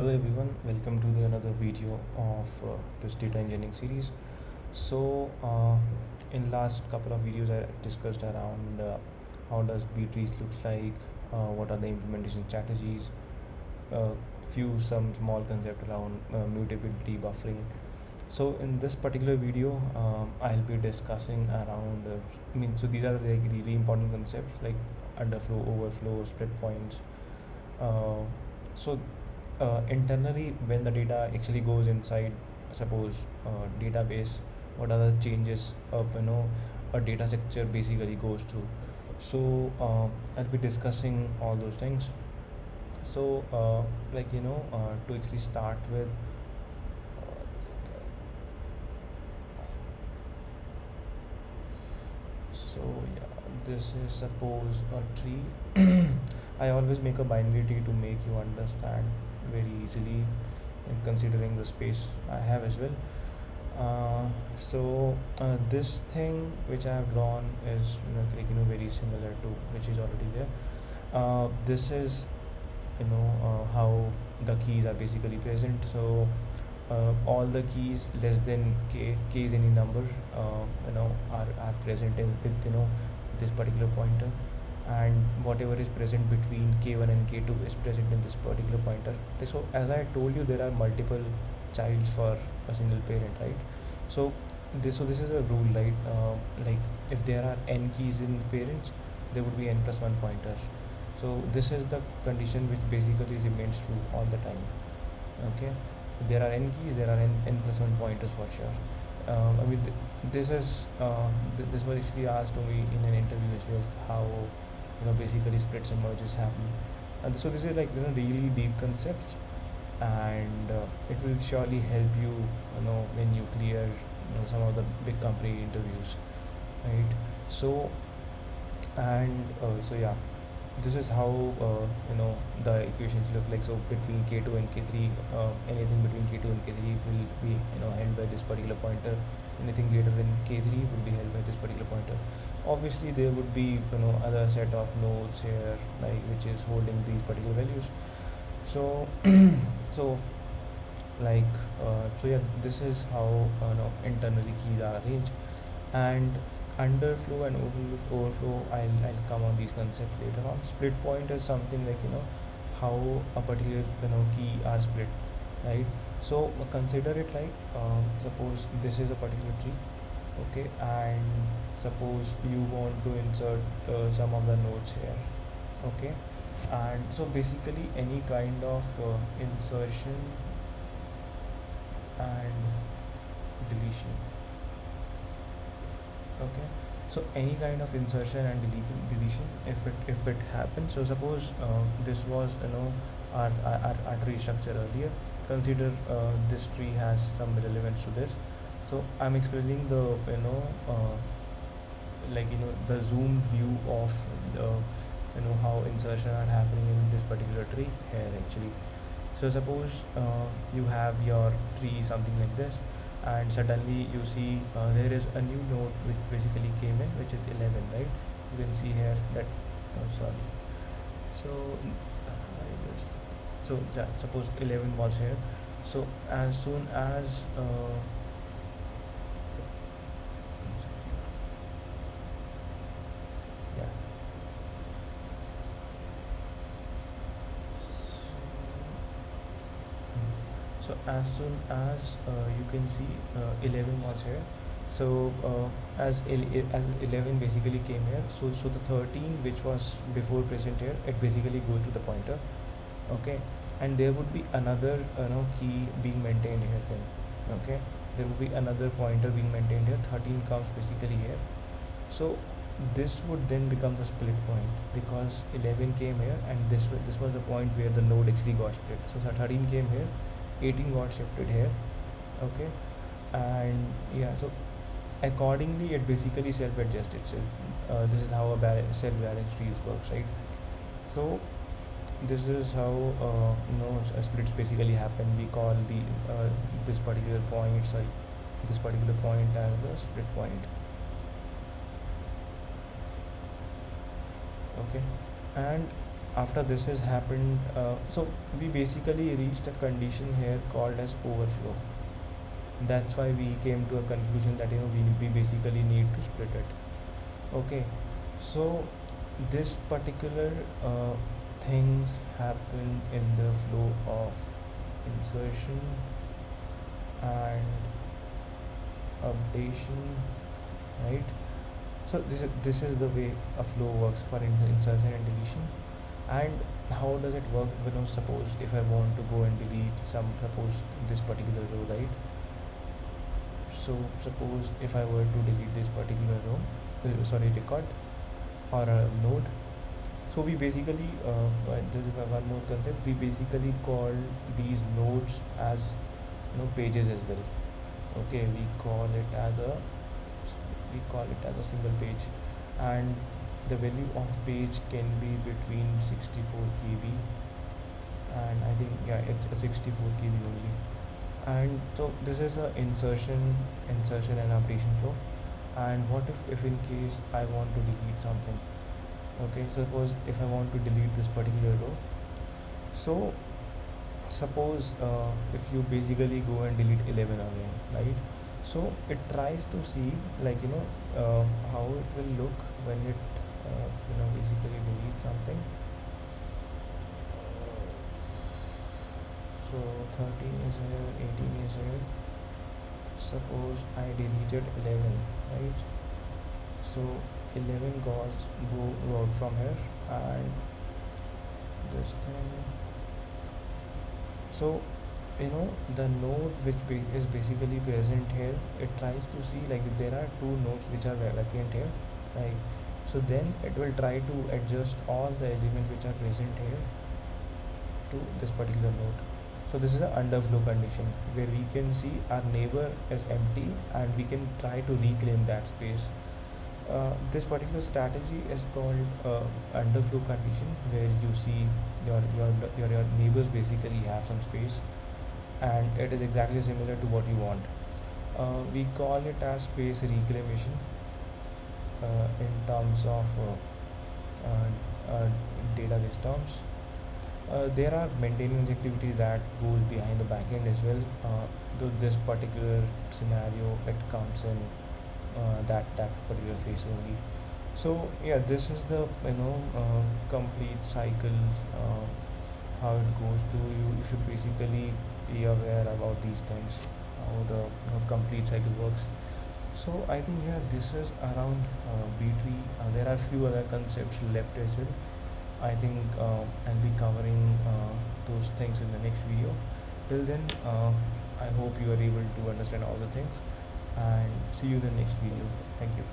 Hello everyone, welcome to another video of this data engineering series. In last couple of videos, I discussed around how does B-trees looks like, what are the implementation strategies, uh, some small concept around mutability buffering. So in this particular video, I'll be discussing around. So these are like really important concepts like underflow, overflow, split points. Uh, so Internally, when the data actually goes inside, suppose database, what are the changes a data structure basically goes through. I'll be discussing all those things. To actually start with, so yeah, this is suppose a tree. I always make a binary tree to make you understand very easily, in considering the space I have as well. This thing which I have drawn is very similar to which is already there. This is how the keys are basically present. All the keys less than k is any number are present with this particular pointer, and whatever is present between k1 and k2 is present in this particular pointer. So as I told you, there are multiple childs for a single parent, right? So this is a rule, right? Like if there are n keys in parents, there would be n plus 1 pointers. So this is the condition which basically remains true all the time. Okay, there are n keys, there are n plus 1 pointers for sure. This is this was actually asked to me in an interview as well, how basically splits and merges happen. And so this is like really deep concepts, and it will surely help you when you clear some of the big company interviews, right? So and uh, so yeah, this is how the equations look like. So between k2 and k3, anything between k2 and k3 will be held by this particular pointer. Anything greater than k3 will be held by this particular pointer. Obviously there would be other set of nodes here, like which is holding these particular values. So so so yeah, this is how internally keys are arranged. And underflow and overflow, I'll come on these concepts later on. Split point is something like how a particular key are split, right? So consider it like, suppose this is a particular tree, okay, and suppose you want to insert some of the nodes here, okay. And so basically any kind of insertion and deletion, okay. So any kind of insertion and deletion, if it happens. So suppose this was our tree structure earlier. Consider this tree has some relevance to this. So I'm explaining the the zoomed view of the how insertion are happening in this particular tree here actually. So suppose you have your tree something like this, and suddenly you see there is a new node which basically came in, which is 11, right? You can see here that, oh sorry, so yeah, suppose 11 was here. So as soon as yeah, so as soon as you can see 11 was here. So as 11 basically came here, so the 13 which was before present here, it basically goes to the pointer, okay. And there would be another key being maintained here then, okay. There would be another pointer being maintained here. 13 comes basically here. So this would then become the split point, because 11 came here, and this was the point where the node actually got split. So 13 came here, 18 got shifted here, okay. And yeah, so accordingly it basically self adjusts itself. This is how a self balanced trees works, right? So this is how splits basically happen. We call the this particular point, sorry, this particular point as the split point, okay. And after this has happened, so we basically reached a condition here called as overflow. That's why we came to a conclusion that we basically need to split it. Okay, so this particular things happen in the flow of insertion and updation, right? So this is the way a flow works for insertion and deletion. And how does it work? Suppose if I want to go and delete suppose this particular row, right? So suppose if I were to delete this particular row, sorry, record or a node. So we basically, this is one more concept. We basically call these nodes as pages as well. Okay, we call it as a single page, and the value of page can be between 64 KB, and I think it's a 64 KB only. And so this is a insertion and updation flow. And what if in case I want to delete something? Okay, suppose if I want to delete this particular row, so suppose if you basically go and delete 11 again, right? So it tries to see, like, how it will look when it basically deletes something. So 13 is here, 18 is here. Suppose I deleted 11, right? So 11 go out from here, and this thing. So the node which is basically present here, it tries to see, like, there are two nodes which are vacant here, right? So then it will try to adjust all the elements which are present here to this particular node. So this is an underflow condition where we can see our neighbor is empty and we can try to reclaim that space. This particular strategy is called underflow condition, where you see your neighbors basically have some space, and it is exactly similar to what you want. We call it as space reclamation in terms of database terms. There are maintenance activities that goes behind the backend as well. Though this particular scenario, it comes in that particular phase only. So yeah, this is the complete cycle, how it goes through. You should basically be aware about these things, how the complete cycle works. So I think, yeah, this is around B-tree. There are few other concepts left as well. I think I'll be covering those things in the next video. Till then, I hope you are able to understand all the things, and see you in the next video. Thank you.